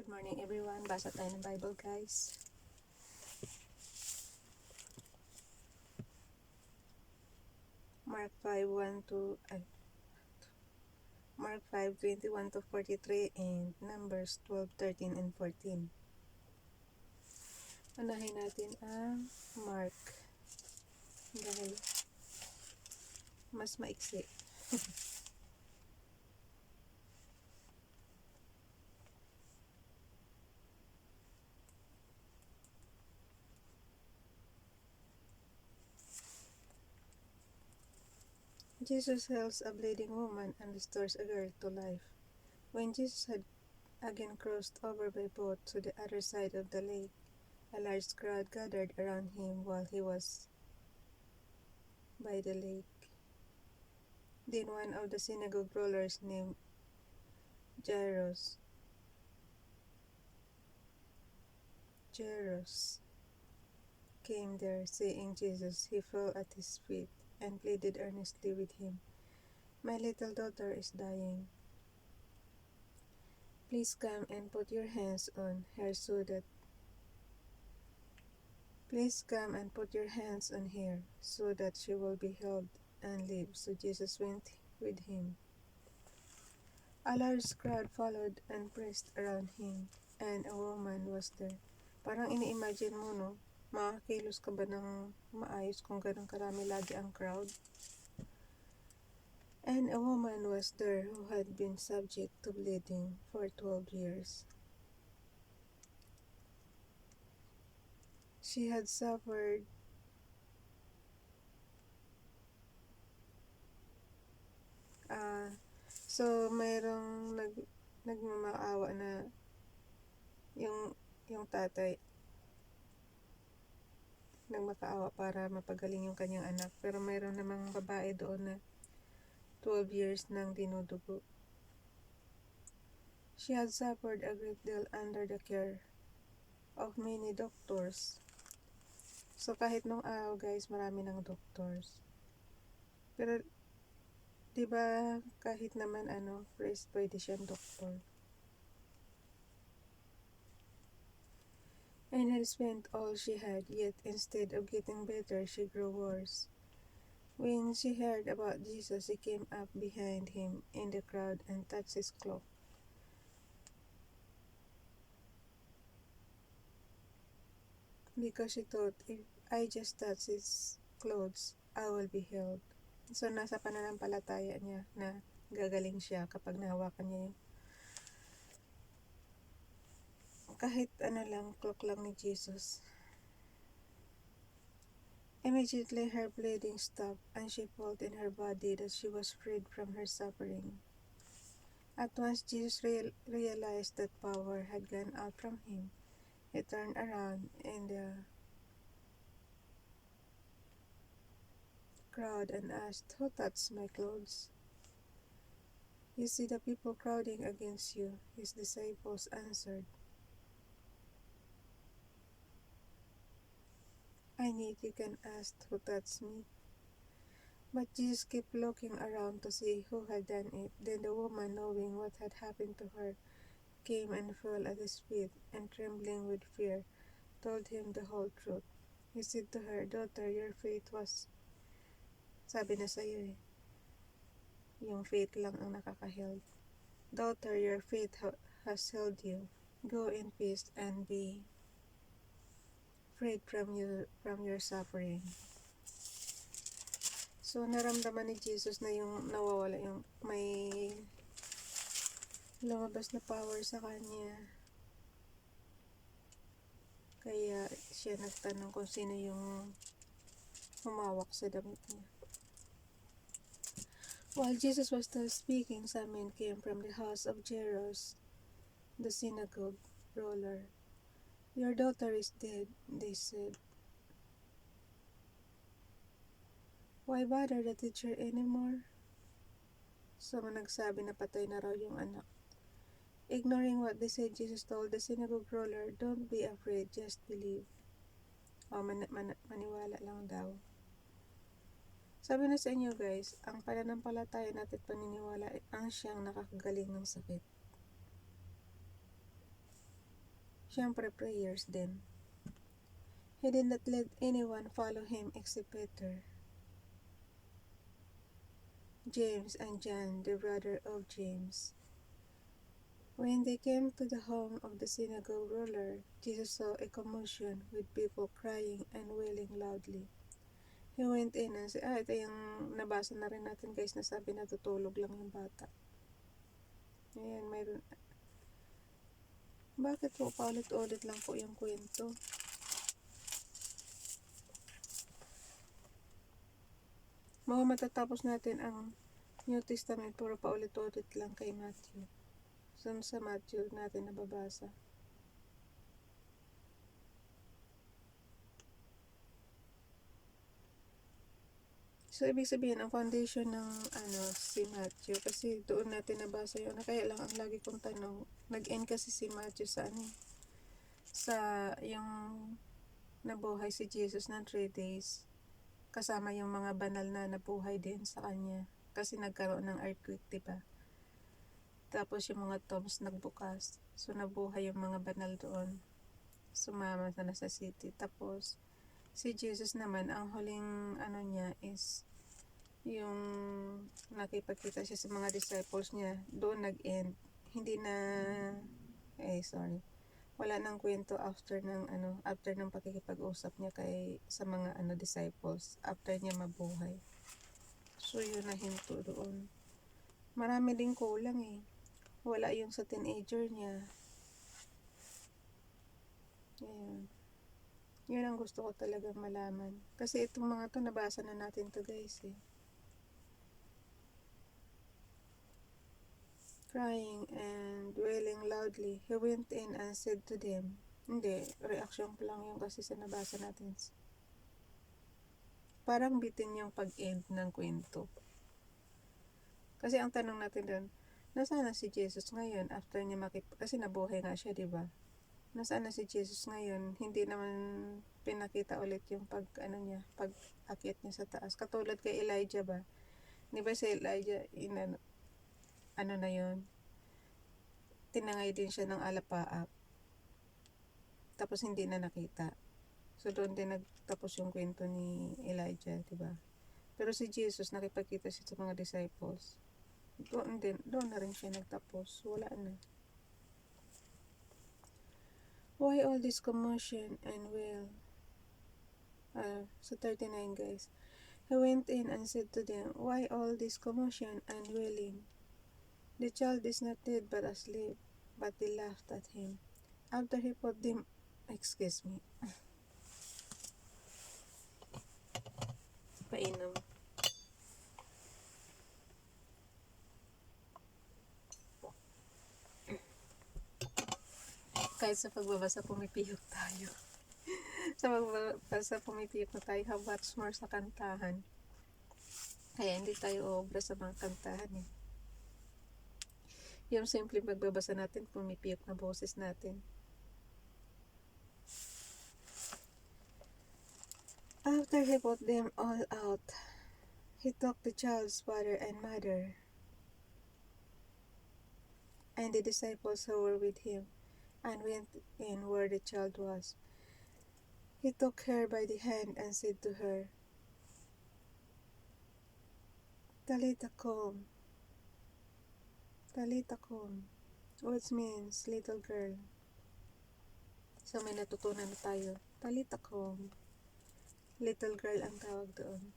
Good morning everyone. Basa tayo ng Bible guys. Mark 5:1 to Mark 5:21 to 43 and Numbers 12:13 and 14. Unahin natin ang Mark dahil mas maiksi. Jesus heals a bleeding woman and restores a girl to life. When Jesus had again crossed over by boat to the other side of the lake, a large crowd gathered around him while he was by the lake. Then one of the synagogue rulers named Jairus came there. Seeing Jesus, he fell at his feet and pleaded earnestly with him, "My little daughter is dying. Please come and put your hands on her so that she will be healed and live." So Jesus went with him. A large crowd followed and pressed around him, and a woman was there. Parang ini-imagine mo, no? Makakilos ka ba ng maayos kung ganun karami lagi ang crowd? And a woman was there who had been subject to bleeding for 12 years. She had suffered so mayroong nagmamaawa na yung tatay nagmakaawa para mapagaling yung kanyang anak, pero mayroon namang babae doon na 12 years nang dinudugo. She had suffered a great deal under the care of many doctors. So kahit nung araw guys, marami ng doctors. Pero diba kahit naman first pwede siyang doktor. And had spent all she had, yet instead of getting better, she grew worse. When she heard about Jesus, she came up behind him in the crowd and touched his cloak. Because she thought, if I just touch his clothes, I will be healed. So nasa pananampalataya niya na gagaling siya kapag nahawakan niya yung kahit cloak lang ni Jesus. Immediately her bleeding stopped, and she felt in her body that she was freed from her suffering. At once Jesus realized that power had gone out from him. He turned around in the crowd and asked, "Who touched my clothes?" "You see the people crowding against you," his disciples answered. "I need you can ask who touched me." But Jesus kept looking around to see who had done it. Then the woman, knowing what had happened to her, came and fell at his feet, and trembling with fear, told him the whole truth. He said to her, "Daughter, your faith was..." Sabi na sa'yo yung faith lang ang nakaka-healed. "Daughter, your faith has healed you. Go in peace and be freed from your suffering." So naramdaman ni Jesus na yung nawawala, yung may lumabas na power sa kanya. Kaya siya nagtanong kung sino yung humawak sa damit niya. While Jesus was still speaking, some men came from the house of Jairus, the synagogue ruler. "Your daughter is dead," they said. "Why bother the teacher anymore?" So nagsabi na patay na raw yung anak. Ignoring what they said, Jesus told the synagogue ruler, "Don't be afraid, just believe." Maniwala lang daw. Sabi na sa inyo guys, ang pananampalataya natin paniniwala ang siyang nakakagaling ng sakit. Siyempre prayers din. He did not let anyone follow him except Peter, James, and John, the brother of James. When they came to the home of the synagogue ruler, Jesus saw a commotion with people crying and wailing loudly. He went in and said, ito yung nabasa na rin natin guys, na sabi na tutulog lang yung bata. Ayan, mayroon. Bakit po paulit-ulit lang po yung kwento? Mga matatapos natin ang New Testament, puro paulit-ulit lang kay Matthew. So, sa Matthew natin nababasa. So, ibig sabihin, ang foundation ng si Matthew, kasi doon natin nabasa yun. Kaya lang, ang lagi kong tanong, nag-end kasi si Matthew sa sa yung nabuhay si Jesus ng 3 days. Kasama yung mga banal na nabuhay din sa kanya. Kasi nagkaroon ng earthquake, diba? Tapos yung mga tombs nagbukas. So, nabuhay yung mga banal doon. Sumama na sa city. Tapos, si Jesus naman, ang huling niya is yung nakipagkita siya sa mga disciples niya. Doon nag-end. Hindi na, wala nang kwento after ng pakikipag-usap niya sa mga disciples. After niya mabuhay. So, yun na hinto doon. Marami din kulang Wala yung sa teenager niya. Ayan. Yun ang gusto ko talaga malaman. Kasi itong mga to, nabasa na natin to guys Crying and wailing loudly, he went in and said to them, hindi, reaction ko lang yun kasi sa nabasa natin. Parang bitin yung pag-end ng kwento. Kasi ang tanong natin doon, nasaan na si Jesus ngayon after niya kasi nabuhay nga siya, diba? Nasaan na si Jesus ngayon? Hindi naman pinakita ulit yung pag-akyat niya sa taas. Katulad kay Elijah ba? Diba si Elijah, na yun? Tinangay din siya ng alapaap. Tapos hindi na nakita. So doon din nagtapos yung kwento ni Elijah, diba? Pero si Jesus, nakipagkita siya sa mga disciples. Doon na rin siya nagtapos. Wala na. Why all this commotion and wail? So 39 guys. He went in and said to them, why all this commotion and wailing? The child is not dead but asleep. But they laughed at him. After he put them, painom. Kahit sa pagbabasa, pumipihok tayo. Sa pagbabasa, pumipihok na tayo. How much more sa kantahan. Kaya hindi tayo obra sa mga kantahan Yung simple pagbabasa natin, pumipihok na boses natin. After he put them all out, he took the child's father and mother and the disciples who were with him, and went in where the child was. He took her by the hand and said to her, Talitha kum. Talitha kum, which means little girl. So may natutunan na tayo. Talitha kum. Little girl ang tawag doon.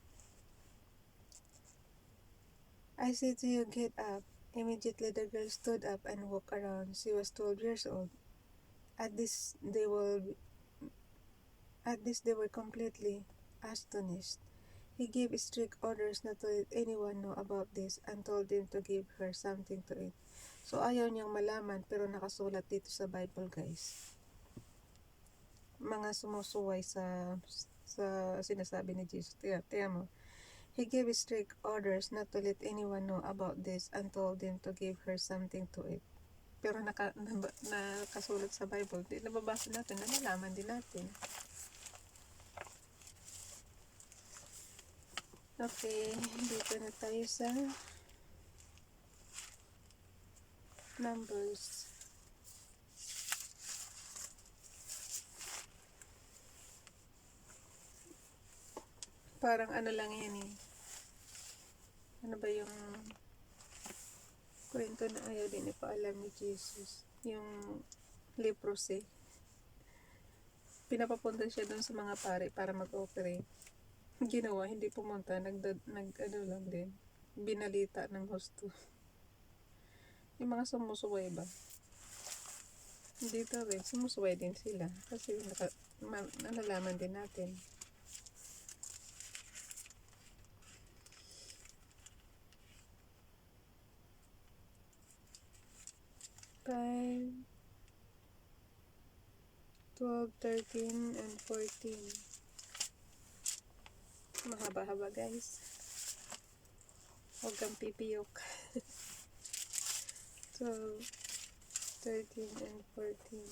I say to you, get up. Immediately the girl stood up and walked around. She was 12 years old. At this they were completely astonished. He gave strict orders not to let anyone know about this and told them to give her something to eat. So ayaw niyang malaman, pero nakasulat dito sa Bible guys. Mga sumusuway sa sinasabi ni Jesus. Tiyan mo. He gave strict orders not to let anyone know about this and told them to give her something to eat. Pero nakasulat sa Bible, nababasa natin, nalalaman din natin. Okay, dito na tayo sa Numbers. Parang ano lang yan eh. Ano ba yung kwento na ayaw din ipaalam ni Jesus? Yung leprosy. Pinapapunta siya dun sa mga pare para mag-operate. Ginawa, hindi pumunta. Ano lang din. Binalita ng husto. Yung mga sumusuway ba? Dito rin, sumusuway din sila. Kasi nalalaman din natin. Five, 12, 13, and 14. Mahaba-haba guys. Huwag kang pipiyok. 12, 13, and 14.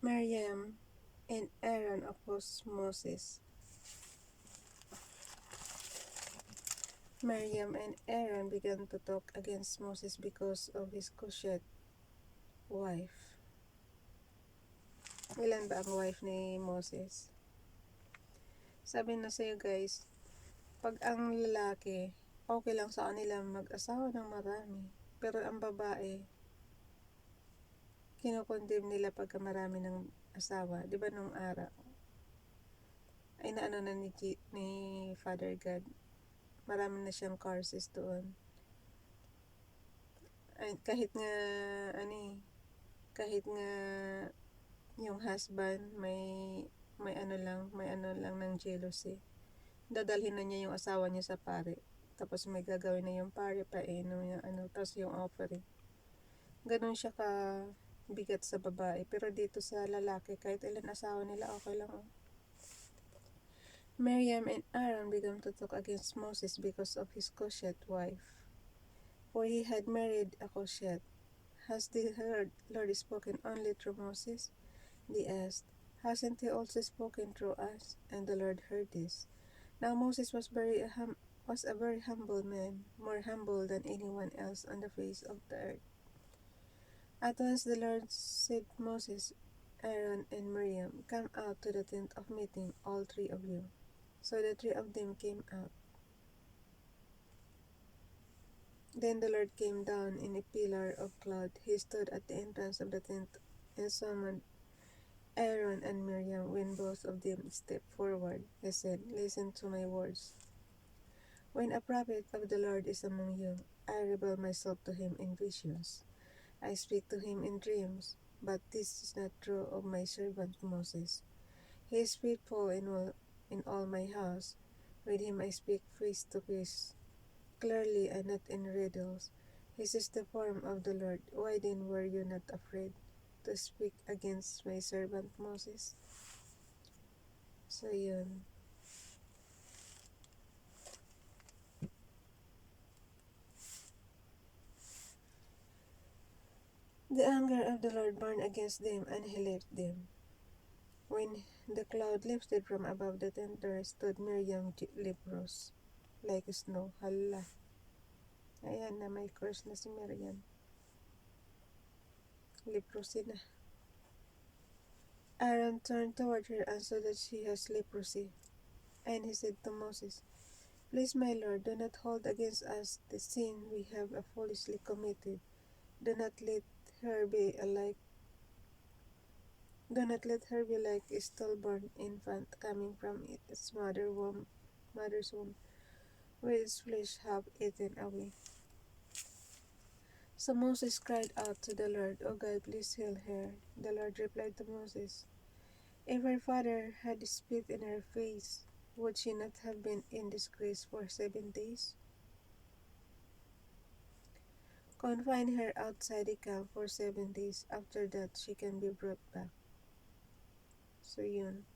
Miriam and Aaron opposed Moses. Miriam and Aaron began to talk against Moses because of his Cushite wife. Ilan ba ang wife ni Moses? Sabi na sa'yo guys, pag ang lalaki, okay lang sa kanila mag-asawa ng marami. Pero ang babae, kinokondem nila pagka marami ng asawa. Di ba nung araw? Ay naano na ni Father God. Marami na siyang curses doon. Ay, kahit nga yung husband may ano lang ng jealousy. Dadalhin na niya yung asawa niya sa pare. Tapos may gagawin na yung pare painom yung tapos yung offering. Ganun siya ka bigat sa babae. Pero dito sa lalaki, kahit ilan asawa nila, okay lang. Miriam and Aaron began to talk against Moses because of his Cushite wife. For he had married a Cushite. Has the Lord spoken only through Moses? They asked. Hasn't he also spoken through us? And the Lord heard this. Now Moses was a very humble man, more humble than anyone else on the face of the earth. At once the Lord said to Moses, Aaron, and Miriam, come out to the tent of meeting, all three of you. So the three of them came out. Then the Lord came down in a pillar of cloud. He stood at the entrance of the tent and summoned Aaron and Miriam. When both of them stepped forward, he said, listen to my words. When a prophet of the Lord is among you, I reveal myself to him in visions. I speak to him in dreams, but this is not true of my servant Moses. He is faithful in all my house. With him I speak face to face, clearly and not in riddles. This is the form of the Lord. Why then were you not afraid to speak against my servant Moses? So yun. The anger of the Lord burned against them, and he left them. When the cloud lifted from above the tent, there stood Miriam leprous, like snow. Hala. Ayan na, may curse na si Miriam. Leprosy na. Aaron turned toward her and saw that she has leprosy. And he said to Moses, please, my Lord, do not hold against us the sin we have foolishly committed. Do not let her be like a stillborn infant coming from its mother's womb, with its flesh half eaten away. So Moses cried out to the Lord, O God, please heal her. The Lord replied to Moses, if her father had spit in her face, would she not have been in disgrace for 7 days? Confine her outside the camp for 7 days. After that, she can be brought back. So yun.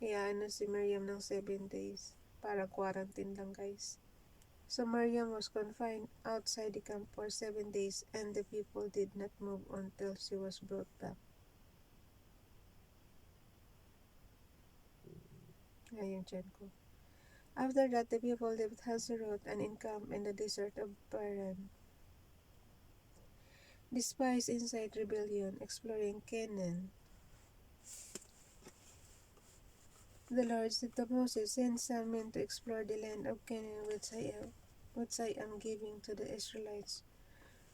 Iyaano si Miriam ng 7 days. Parang quarantine lang guys. So Miriam was confined outside the camp for 7 days, and the people did not move until she was brought back. Ayun, tiyan ko. After that, the people left Hazeroth and encamped in the desert of Paran. The spies inside rebellion, exploring Canaan. The Lord said to Moses, "Send some men to explore the land of Canaan which I am giving to the Israelites.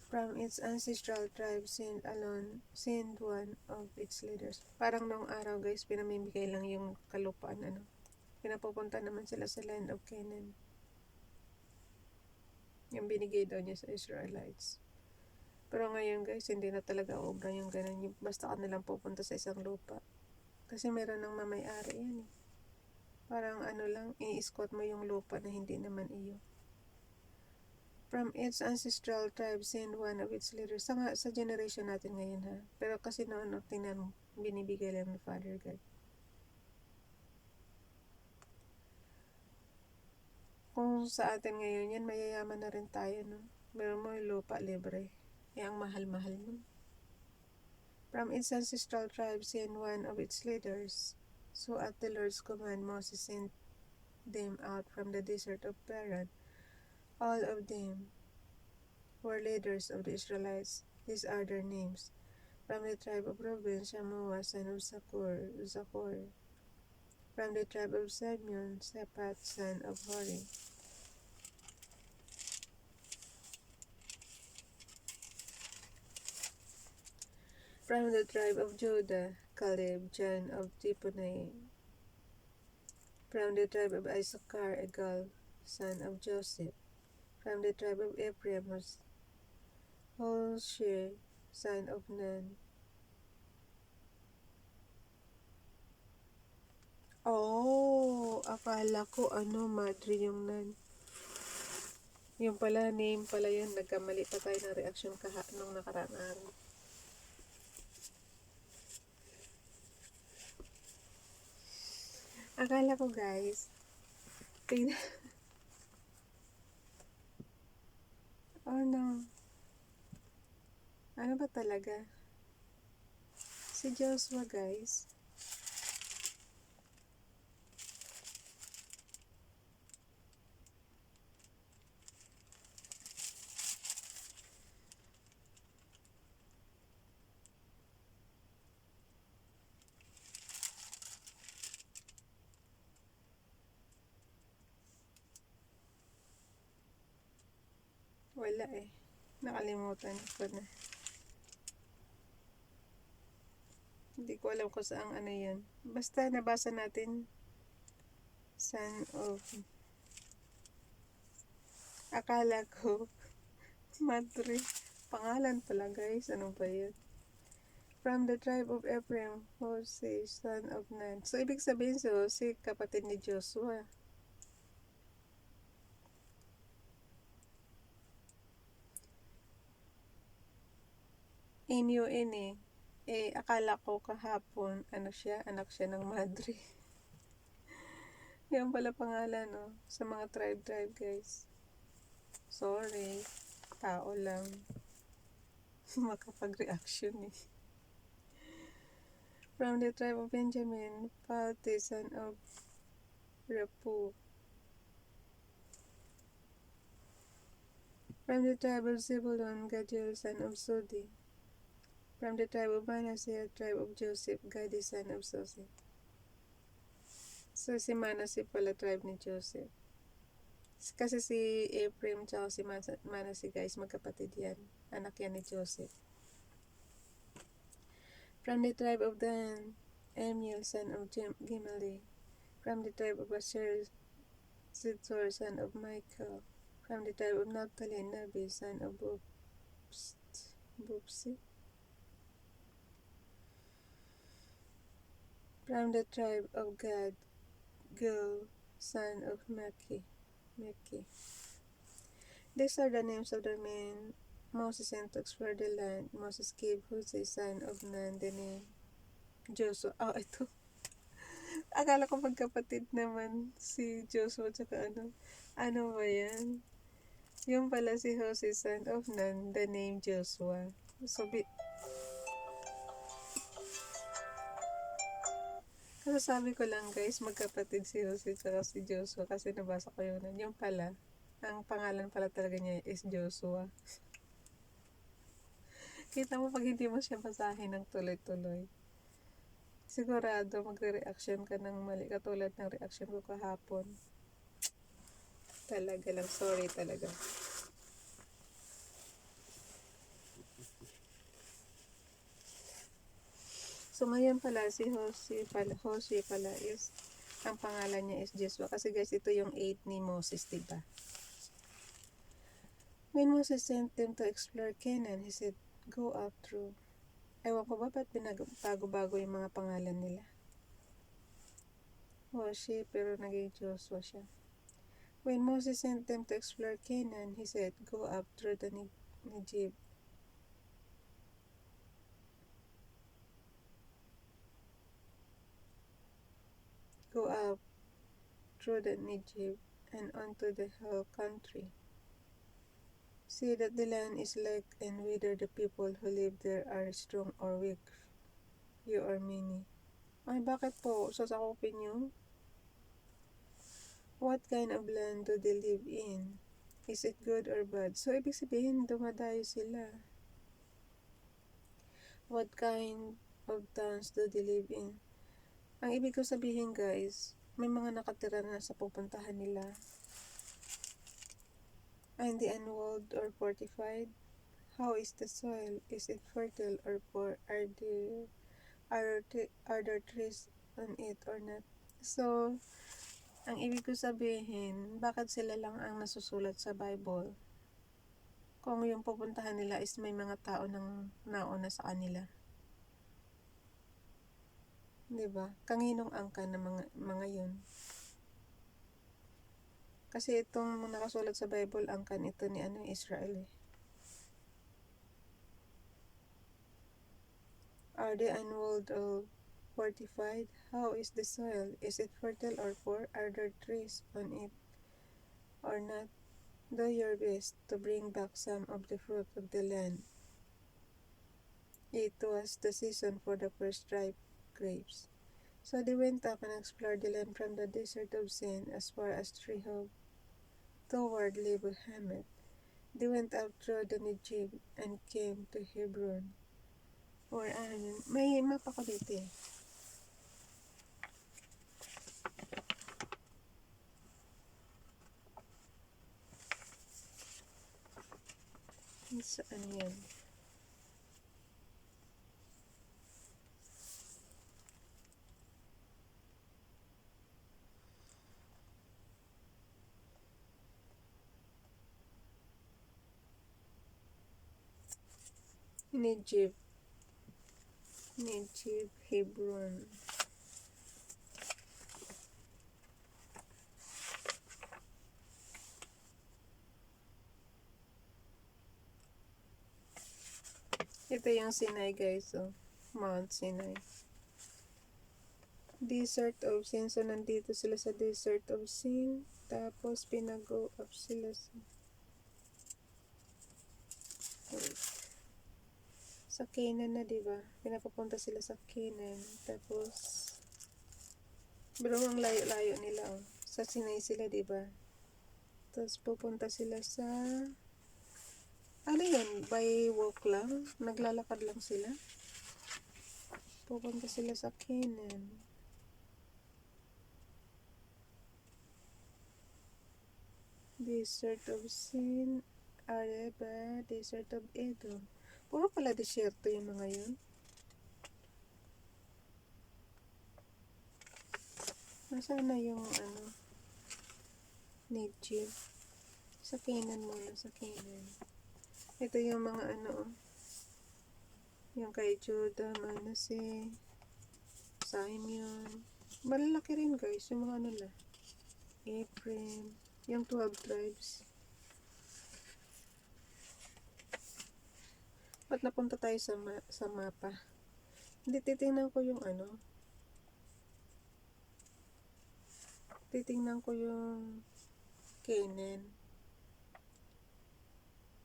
From its ancestral tribe, send one of its leaders." Parang nung araw guys, pinamimigay lang yung kalupaan, pinapupunta naman sila sa land of Canaan. Yung binigay daw niya sa Israelites. Pero ngayon guys, hindi na talaga obra yung ganun. Basta ka nilang pupunta sa isang lupa. Kasi meron ng mamay-ari yan eh. Parang lang, i-squat mo yung lupa na hindi naman iyo. From its ancestral tribe, send one of its leaders. Sa generation natin ngayon ha. Pero kasi noon, tingnan mo, binibigay lang ni Father God. Kung sa atin ngayon yan, mayayaman na rin tayo, no? Meron mo yung lupa libre. Ang mahal-mahal mo. From its ancestral tribe, send one of its leaders. So at the Lord's command, Moses sent them out from the desert of Paran. All of them were leaders of the Israelites. These are their names. From the tribe of Reuben, Shammua, son of Zaccur. From the tribe of Simeon, Shaphat, son of Hori. From the tribe of Judah, Caleb, son of Jephunneh. From the tribe of Issachar, Egal, son of Joseph. From the tribe of Ephraim, Hoshea, son of Nun. Oh, akala ko madre yung Nun. Yung pala, name pala yun. Nagkamali pa tayo ng reaction nung nakaraang araw. Akala ko guys, oh no. Ano ba talaga? Si Joshua guys. Wala eh. Nakalimutan ko na. Hindi ko alam kung saan yan. Basta nabasa natin son of. Akala ko madre. Pangalan pala guys. Ano ba yun? From the tribe of Ephraim, Hoshea, son of Nun. So ibig sabihin si Hoshea, kapatid ni Joshua. N-U-N akala ko kahapon, anak siya ng madre. Yan pala pangalan, no? Sa mga tribe guys. Sorry. Tao lang. Makapag-reaction eh. From the tribe of Benjamin, Palti, son of Repu. From the tribe of Zebulun, Gadiel, son of Sodi. From the tribe of Manasseh, tribe of Joseph, Gadi, son of Joseph. So si Manasseh pala tribe ni Joseph. Kasi si Ephraim tsaka si Manasseh guys, magkapatid yan. Anak yan ni Joseph. From the tribe of Dan, Amiel, son of Gimeli. From the tribe of Asher, Zithor, son of Michael. From the tribe of Naphtali, Nabi, son of Bupsi. From the tribe of Gad, Gul, son of Maki. These are the names of the men Moses sent to explore the land. Moses gave Hoshea, son of Nun, the name Joshua. Ito. Akala ko magkapatid naman si Joshua tsaka ano ba yan? Yung pala si Hoshea, son of Nun, the name Joshua. So, Masasabi ko lang guys, magkapatid si Jose at si Joshua kasi nabasa ko yun. Yung pala, ang pangalan pala talaga niya is Joshua. Kita mo pag hindi mo siya basahin ng tuloy-tuloy, sigurado magre-reaction ka ng mali katulad ng reaction ko kahapon. Talaga lang, sorry talaga. So ngayon pala si Jose pala is ang pangalan niya is Joshua kasi guys ito yung 8 ni Moses, diba? When Moses sent them to explore Canaan, he said, go up through. Ewan ko ba ba't bago-bago yung mga pangalan nila? Jose pero naging Joshua siya. When Moses sent them to explore Canaan, he said, go up through the Negev. Go up through the Negev and onto the hill country. See that the land is like, and whether the people who live there are strong or weak, few or many. Ay, bakit po? Sasakupin nyo? What kind of land do they live in? Is it good or bad? So, ibig sabihin, dumadayo sila. What kind of towns do they live in? Ang ibig ko sabihin guys, may mga nakatira na sa pupuntahan nila. And the unwalled or fortified? How is the soil? Is it fertile or poor? Are there trees on it or not? So, ang ibig ko sabihin, bakit sila lang ang nasusulat sa Bible? Kung yung pupuntahan nila is may mga tao nang nauna sa kanila. Diba? Kanginong angkan ng mga yun. Kasi itong nakasulat sa Bible, angkan ito ni Israel eh. Are they unwalled or fortified? How is the soil? Is it fertile or poor? Are there trees on it or not? Do your best to bring back some of the fruit of the land. It was the season for the first ripe grapes. So they went up and explored the land from the desert of Sin as far as Rehob, toward Lebo-Hamath. They went out through the Negev and came to Hebron. Or may mapa ko dito eh. Saan yan? Negev, Hebron. Ito yung Sinai guys, oh. Mount Sinai. Desert of Sin. So, nandito sila sa Desert of Sin. Tapos, pinag-go up sila sa Canaan na, diba? Pinapapunta sila sa Canaan. Tapos, pero ang layo-layo nila, oh. Sa Sinai sila, diba? Tapos, pupunta sila sa ano yan? By walk lang? Naglalakad lang sila? Pupunta sila sa Canaan. Desert of Sin, Araba, Desert of Edom. Puro pala desierto yung mga yun. Nasaan na yung Negev? Sa Canaan muna, sa Canaan. Ito yung mga yung kay Judah, Manasseh, Simeon. Malalaki rin guys, yung mga nila. Ephraim, yung 12 tribes. Ba't napunta tayo sa mapa? Hindi, titingnan ko yung titingnan ko yung Canaan.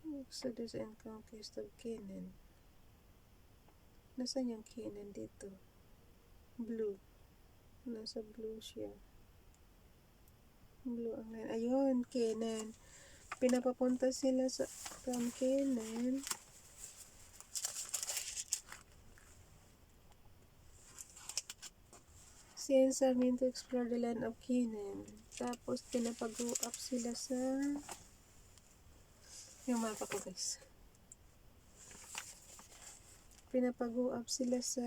Exodus and conquest of Canaan. Nasaan yung Canaan dito? Blue. Nasa blue siya. Blue ang line. Ayun, Canaan. Pinapapunta sila from Canaan. Since I mean to explore the land of Canaan. Tapos, pinapag-go up sila sa... Yung mapa ko, guys. Pinapag-go up sila sa...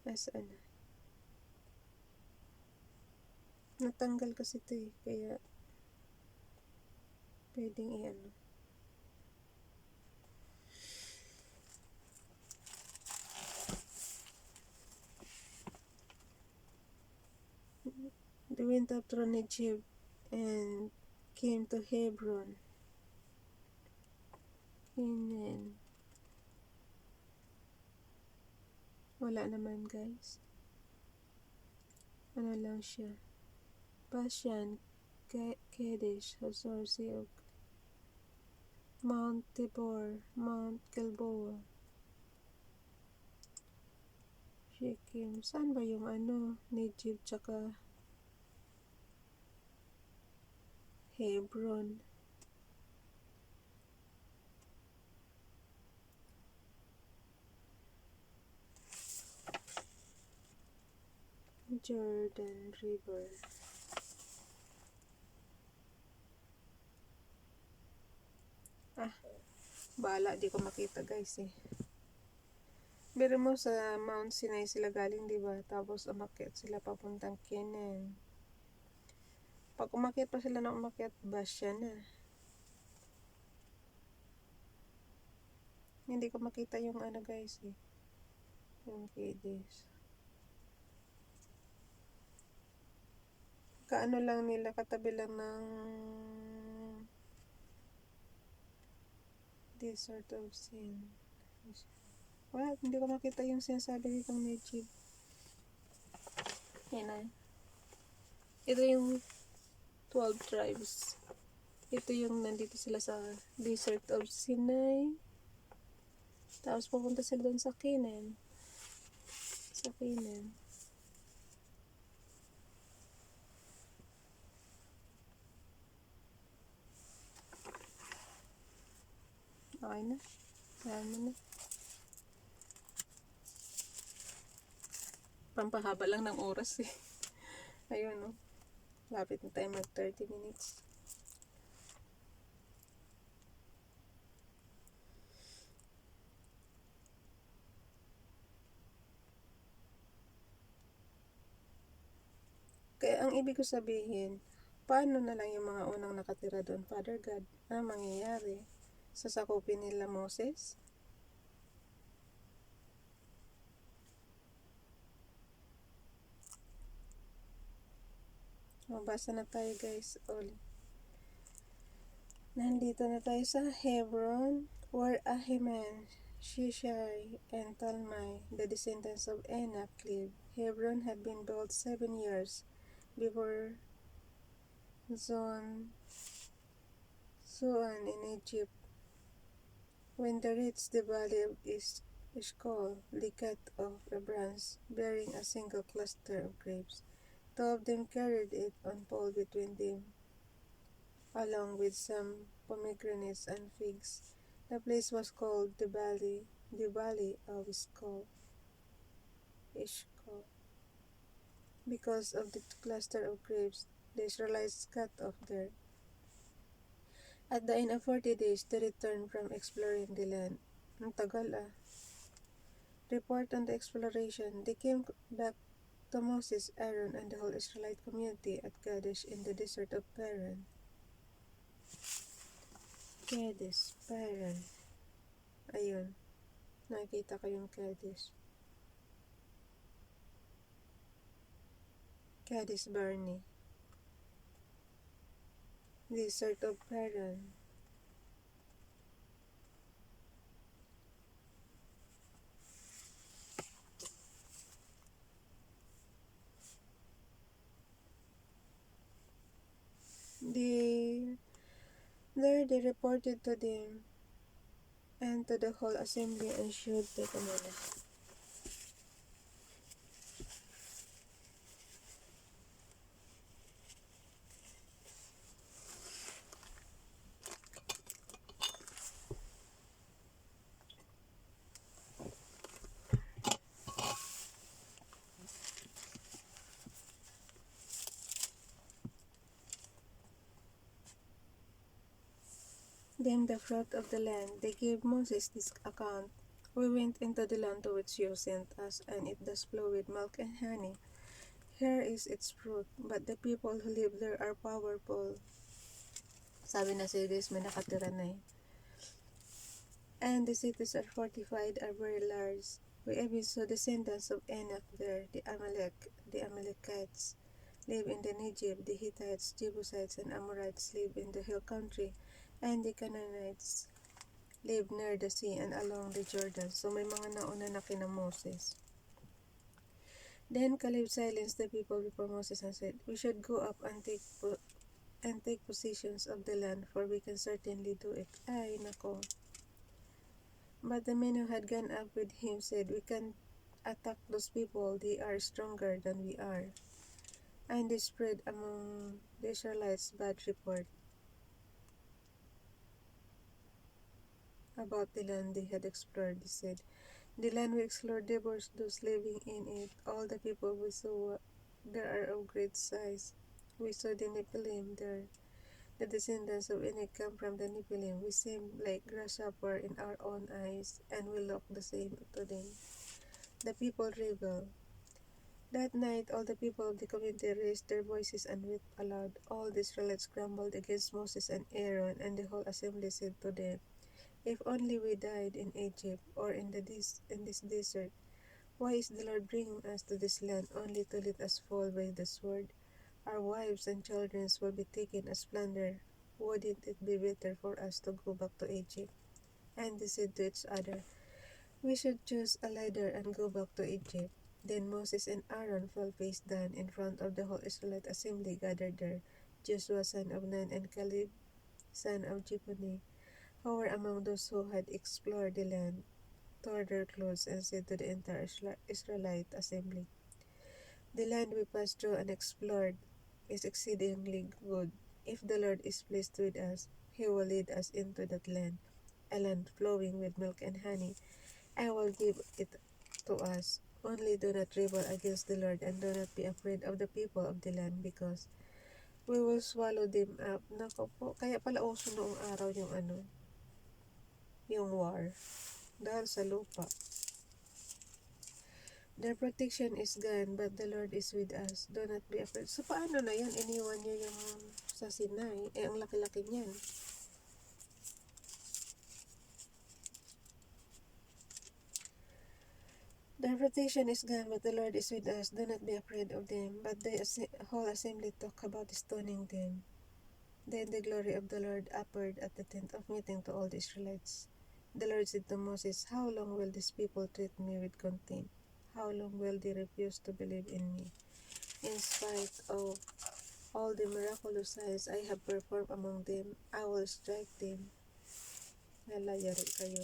Saan na? Natanggal kasi ito eh. Kaya, pwedeng i-ano. They went up from Egypt and came to Hebron. Canaan. Wala naman, guys. Ano lang siya. Bashan, Kadesh, Hazor, Seok, Mount Tabor, Mount Gilboa, Shechem. Saan ba yung ano? Egypt, tsaka Hebron. Jordan River. Bala, di ko makita, guys eh. Pero mo sa Mount Sinai sila galing, di ba? Tapos umakyat sila papuntang Canaan. Pag umakyat pa sila ng umakyat, Bashan na. Hindi ko makita yung ano, guys eh. Yung Kadesh. Kaano lang nila, katabi lang ng Desert of Sin. Wala, hindi ko makita yung sinasabi nitong Egypt. Yan na. Ito yung 12 tribes. Ito yung nandito sila sa Desert of Sinai. Tapos pupunta sila doon sa Canaan. Sa Canaan. Okay na. Ayan mo na. Pampahaba lang ng oras eh. Ayun no. Lapit na tayo mag 30 minutes. Kaya ang ibig ko sabihin, paano na lang yung mga unang nakatira doon, Father God, ang mangyayari? Sasakupin nila Moses? Mabasa na tayo, guys. Nandito na tayo sa Hebron, where Ahiman, Shishai, and Talmai, the descendants of Anak, lived. Hebron had been built 7 years before Zoan in Egypt. When they reached the valley of Eshcol, they cut off a branch bearing a single cluster of grapes. 2 of them carried it on pole between them, along with some pomegranates and figs. The place was called the Valley of Eshcol, because of the cluster of grapes the Israelites cut off there. At the end of 40 days, they returned from exploring the land. Ang tagal ah. Report on the exploration. They came back to Moses, Aaron, and the whole Israelite community at Kadesh in the desert of Paran. Kadesh, Paran. Ayun. Nakikita ko yung Kadesh. Kadesh Barney. Desert of Paran. There they reported to them and to the whole assembly and showed the command. them the fruit of the land. They gave Moses this account. We went into the land to which you sent us, and it does flow with milk and honey. Here is its fruit, but the people who live there are powerful. Sabi na si guys, may nakatira na eh. And the cities are fortified, are very large. We even saw descendants of Enoch there, the Amalekites live in the Negev, the Hittites, Jebusites, and Amorites live in the hill country, and the Canaanites live near the sea and along the Jordan. So may mga nauna na kina Moses. Then Caleb silenced the people before Moses and said, "We should go up and take possessions of the land, for we can certainly do it." Ay, nako. But the men who had gone up with him said, "We can't attack those people, they are stronger than we are." And they spread among the Israelites bad report about the land they had explored. They said, "The land we explored devours those living in it. All the people we saw there are of great size. We saw the Nephilim there. The descendants of Enoch come from the Nephilim. We seem like grasshopper in our own eyes, and we look the same to them." The people rebel. That night all the people of the community raised their voices and wept aloud. All the Israelites grumbled against Moses and Aaron, and the whole assembly said to them, "If only we died in Egypt, or in this desert. Why is the Lord bringing us to this land only to let us fall by the sword? Our wives and children will be taken as plunder. Wouldn't it be better for us to go back to Egypt?" And they said to each other, "We should choose a leader and go back to Egypt." Then Moses and Aaron fell face down in front of the whole Israelite assembly gathered there. Joshua son of Nun and Caleb son of Jephunneh, who were among those who had explored the land, tore their clothes and said to the entire Israelite assembly, "The land we passed through and explored is exceedingly good. If the Lord is pleased with us, he will lead us into that land, a land flowing with milk and honey. I will give it to us. Only do not rebel against the Lord, and do not be afraid of the people of the land, because we will swallow them up." Nako po, kaya pala uso noong araw yung war, dahil sa lupa. "Their protection is gone, but the Lord is with us. Do not be afraid." So paano na yan? Iniwan niya yung sa Sinai. Ang laki-laki niyan. "Their protection is gone, but the Lord is with us. Do not be afraid of them." But the whole assembly talked about stoning them. Then the glory of the Lord appeared at the tent of meeting to all the Israelites. The Lord said to Moses, "How long will these people treat me with contempt? How long will they refuse to believe in me? In spite of all the miraculous signs I have performed among them, I will strike them." Nalayari kayo.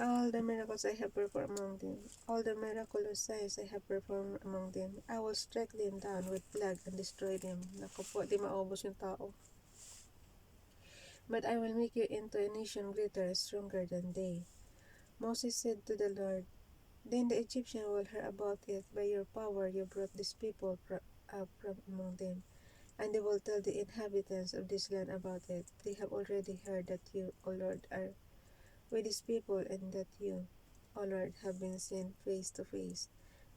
All the miracles I have performed among them, all the miraculous signs I have performed among them, I will strike them down with plague and destroy them. Naku po, di maubos yung tao. "But I will make you into a nation greater and stronger than they." Moses said to the Lord, "Then the Egyptians will hear about it. By your power you brought these people up from among them, and they will tell the inhabitants of this land about it. They have already heard that you, O Lord, are with these people, and that you, O Lord, have been seen face to face,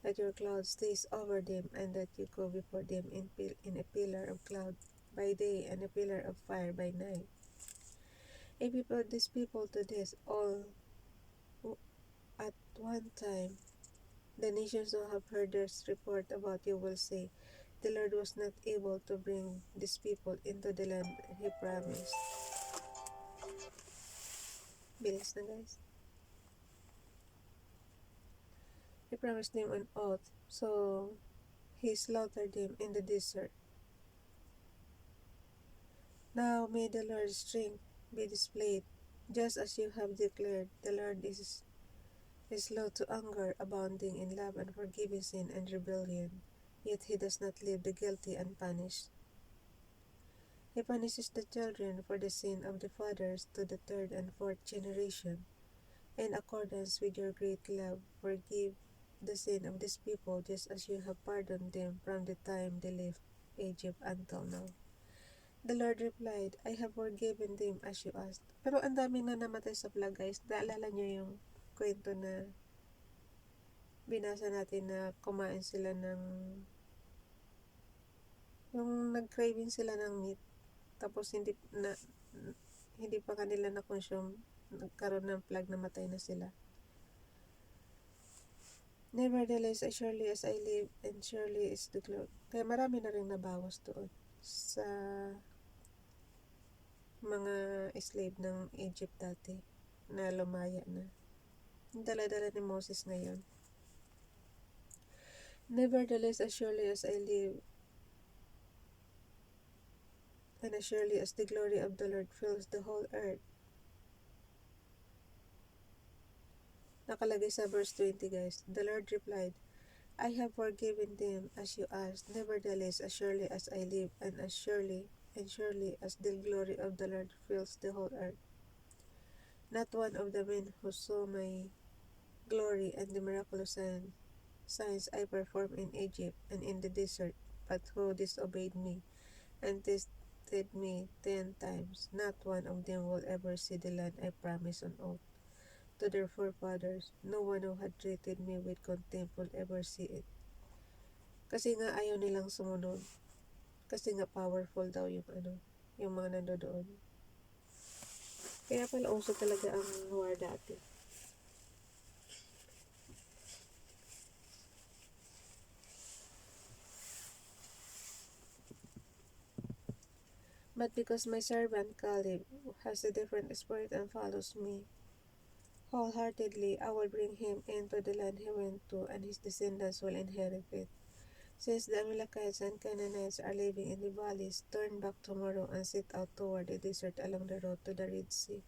that your cloud stays over them, and that you go before them in a pillar of cloud by day and a pillar of fire by night. If you put these people to death all at one time, the nations who have heard this report about you will say, 'The Lord was not able to bring these people into the land he promised.'" Bilis na guys. "He promised them on oath, so he slaughtered them in the desert. Now may the Lord's strength be displayed, just as you have declared. The Lord is slow to anger, abounding in love and forgiving sin and rebellion, yet he does not leave the guilty unpunished." He punishes the children for the sin of the fathers to the third and fourth generation. In accordance with your great love, forgive the sin of these people just as you have pardoned them from the time they left Egypt until now. The Lord replied, I have forgiven them as you asked. Pero ang daming na namatay sa plague, guys. Naalala nyo yung kwento na binasa natin na kumain sila ng yung nag-craving sila ng meat tapos hindi pa kanila na-consume, nagkaroon ng plague, namatay na sila. Nevertheless, as surely as I live and surely is the glory. Kaya marami na rin nabawas doon sa mga slave ng Egypt dati na lumaya na. Dala-dala ni Moses ngayon. Nevertheless, as surely as I live and as surely as the glory of the Lord fills the whole earth. Nakalagay sa verse 20, guys. The Lord replied, I have forgiven them as you asked. Nevertheless, as surely as I live and as surely as the glory of the Lord fills the whole earth. Not one of the men who saw my glory and the miraculous signs I performed in Egypt and in the desert, but who disobeyed me and tested me 10 times, not one of them will ever see the land I promised on oath to their forefathers. No one who had treated me with contempt will ever see it. Kasi nga ayaw nilang sumunod. Kasi nga powerful daw yung mga nandoon. Kaya pala uso talaga ang war dati. But because my servant Caleb has a different spirit and follows me wholeheartedly, I will bring him into the land he went to, and his descendants will inherit it. Since the Amalekites and Canaanites are living in the valleys, turn back tomorrow and set out toward the desert along the road to the Red Sea.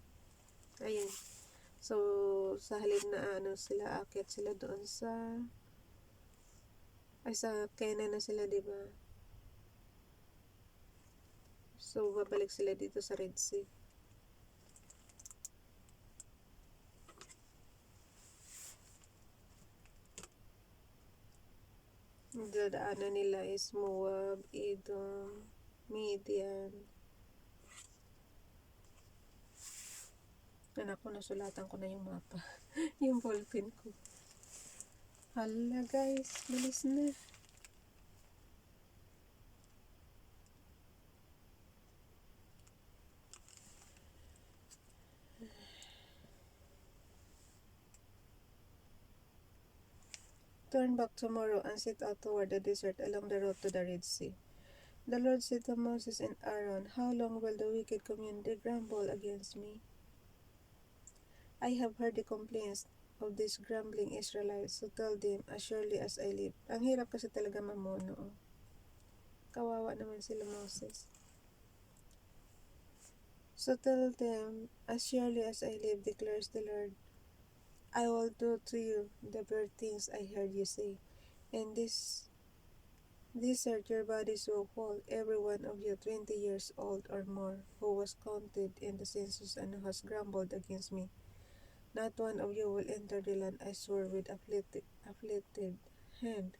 Ayun. So, sa halip na sila, aakyat sila doon sa Canaan na sila, diba? So, babalik sila dito sa Red Sea. Dadaanan nila is Moab, Edom, Midian. Anak ko, nasulatan ko na yung mapa. Yung ballpen ko. Hala guys, bilis na. Turn back tomorrow and set out toward the desert along the road to the Red Sea. The Lord said to Moses and Aaron, how long will the wicked community grumble against me? I have heard the complaints of these grumbling Israelites, so tell them, as surely as I live. Ang hirap kasi talaga mamuno. Kawawa naman sila Moses. So tell them, as surely as I live, declares the Lord, I will do to you the very things I heard you say. And this desert your bodies will fall, every one of you 20 years old or more, who was counted in the census and who has grumbled against me. Not one of you will enter the land I swore with afflicted hand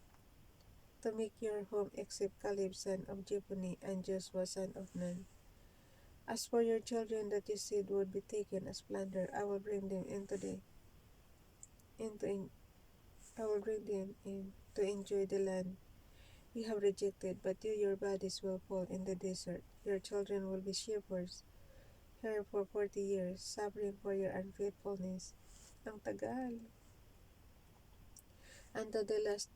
to make your home except Caleb son of Jephunneh and Joshua son of Nun. As for your children that you said would be taken as plunder, I will bring them in to enjoy the land you have rejected, but you, your bodies will fall in the desert. Your children will be shepherds here for 40 years, suffering for your unfaithfulness. Ang tagal. Until the last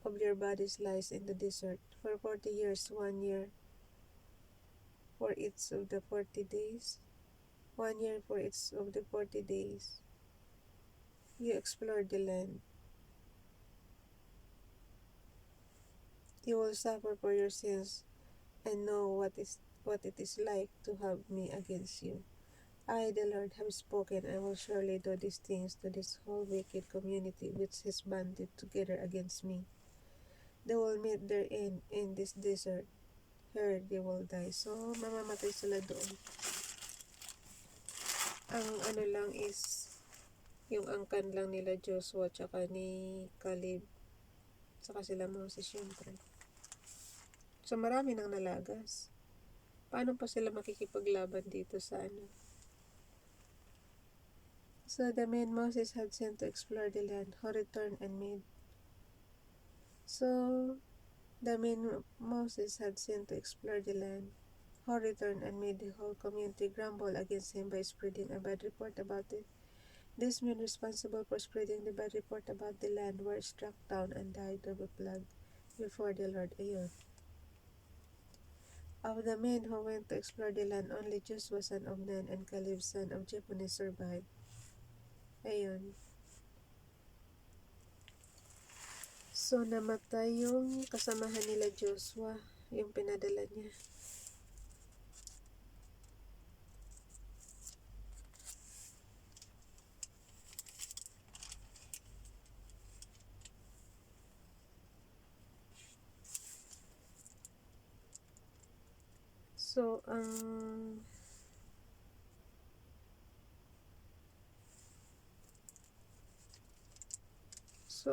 of your bodies lies in the desert. For 40 years, 1 year for each of the 40 days. 1 year for each of the 40 days. You explore the land. You will suffer for your sins and know what it is like to have me against you. I, the Lord, have spoken. I will surely do these things to this whole wicked community which is banded together against me. They will meet their end in this desert. her, they will die. So, mamamatay sila doon. Ang ano lang is, yung angkan lang nila Joshua, tsaka ni Caleb, tsaka sila Moses, syempre. So, marami nang nalagas. Paano pa sila makikipaglaban dito sa ano? So, the men Moses had sent to explore the land, who returned and made. So, the men Moses had sent to explore the land, who returned and made the whole community grumble against him by spreading a bad report about it. These men responsible for spreading the bad report about the land were struck down and died of a plague before the Lord. Ayun. Of the men who went to explore the land, only Joshua son of Nun and Caleb son of Jephunneh survived. Ayun. So, namatay yung kasamahan nila Joshua, yung pinadala niya. So,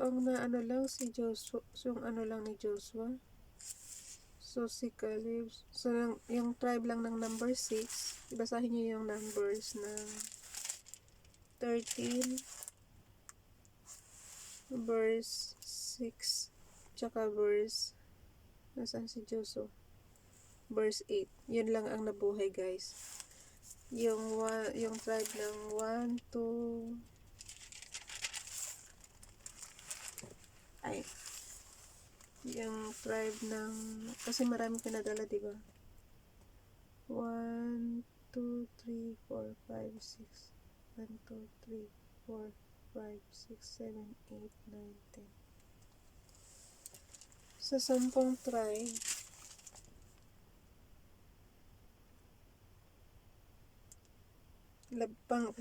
ang naano lang si Joshua, so yung ano lang ni Joshua. So, si Caleb. So, yung tribe lang ng number 6. Basahin niyo yung numbers ng 13, verse 6, tsaka verse, nasaan si Joshua? Verse 8. Yun lang ang nabuhay, guys. Yung tribe ng 1, 2, yung tribe ng, kasi marami pinadala, diba? 1, 2, 3, 4, 5, 6. 1, 2, 3, 4, 5, 6, 7, 8, 9, 10. Sa 10 tribe,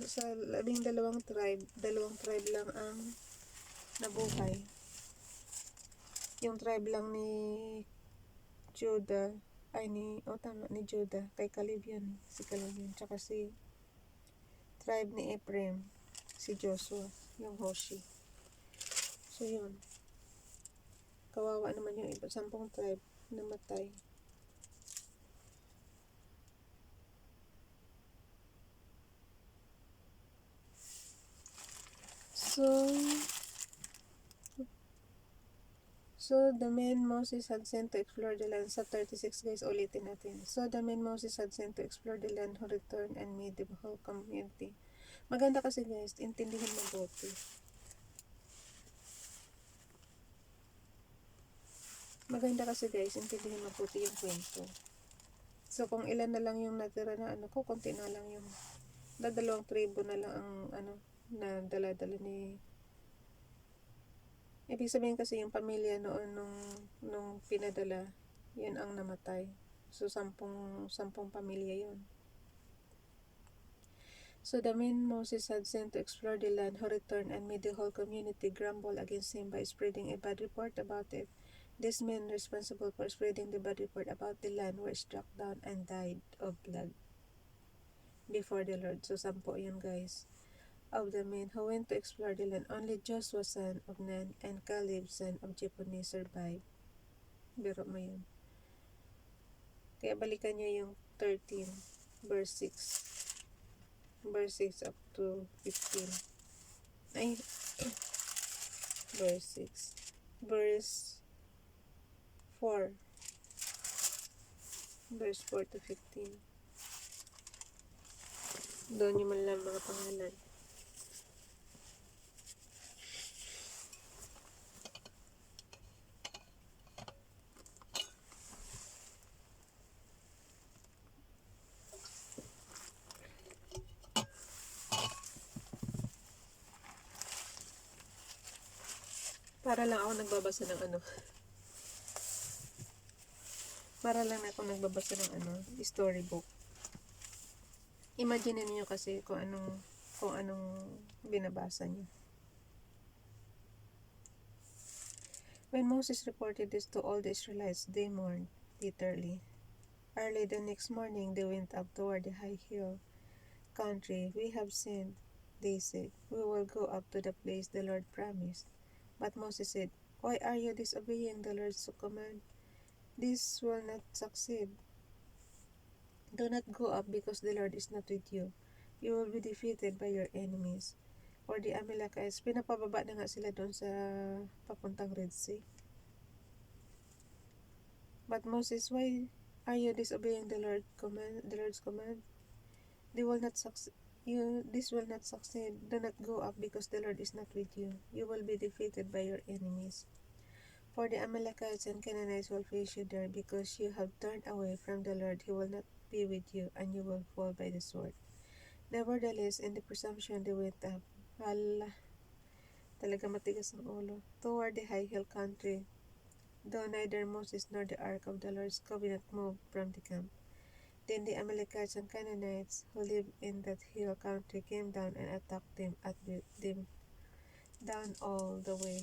sa 12 tribe, 2 tribe lang ang nabuhay. Yung tribe lang ni Judah, ni Judah, kay Caleb yun, si Caleb yun, tsaka si tribe ni Ephraim, si Joshua, yung Hoshi. So, yun. Kawawa naman yung iba, 10 tribe, namatay. So, the men Moses had sent to explore the land. Sa 36, guys, ulitin natin. So, the men Moses had sent to explore the land, who returned and made the whole community. Maganda kasi, guys, intindihin mabuti. Maganda kasi, guys, intindihin mabuti yung kwento. So, kung ilan na lang yung natira na konti na lang yung dalawang tribo na lang ang na dala-dala ni. Ibig sabihin kasi yung pamilya noon nung pinadala, yun ang namatay. So, 10 pamilya yun. So, the men Moses had sent to explore the land, who returned and made the whole community grumble against him by spreading a bad report about it. These men responsible for spreading the bad report about the land were struck down and died of plague before the Lord. So, 10 yun, guys. Of the men who went to explore the land, only Joshua son of Nun and Caleb son of Jephunneh survived. Biro mo yun. Kaya balikan nyo yung 13, verse 6. Verse 6 up to 15. Verse 6. Verse 4. Verse 4 to 15. Doon nyo man lang mga pangalan. Para lang ako nagbabasa ng Para lang ako nagbabasa ng storybook. Imagine niyo kasi kung anong binabasa niyo. When Moses reported this to all the Israelites, they mourned bitterly. Early the next morning they went up toward the high hill country. "We have sinned," they said. "We will go up to the place the Lord promised." But Moses said, "Why are you disobeying the Lord's command? This will not succeed. Do not go up because the Lord is not with you. You will be defeated by your enemies." For the Amalekites, pinapababa na nga sila doon sa papuntang Red Sea. But Moses, "Why are you disobeying the Lord's command? They will not succeed. This will not succeed. Do not go up because the Lord is not with you. You will be defeated by your enemies. For the Amalekites and Canaanites will face you there because you have turned away from the Lord. He will not be with you, and you will fall by the sword." Nevertheless, in the presumption they went up. Hala, talaga matigas ang ulo. Toward the high hill country, though neither Moses nor the ark of the Lord's covenant moved from the camp. Then the Amalekites and Canaanites who lived in that hill country came down and attacked them and beat them down all the way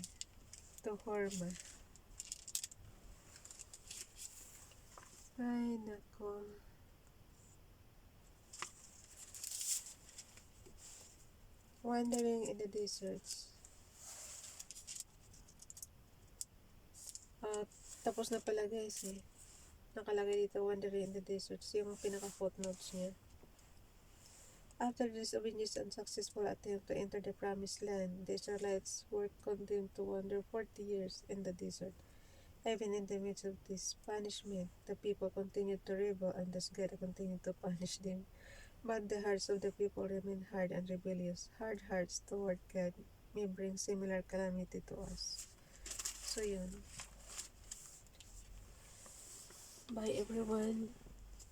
to Hormah. Ay, nako. Wandering in the deserts. Tapos na pala guys eh. Nakalagay dito, wandering in the deserts. Yung pinaka-footnotes niya. After the disobedience and unsuccessful attempt to enter the promised land, the Israelites were condemned to wander 40 years in the desert. Even in the midst of this punishment, the people continued to rebel, and thus God continued to punish them. But the hearts of the people remained hard and rebellious. Hard hearts toward God may bring similar calamity to us. So yun. Bye everyone.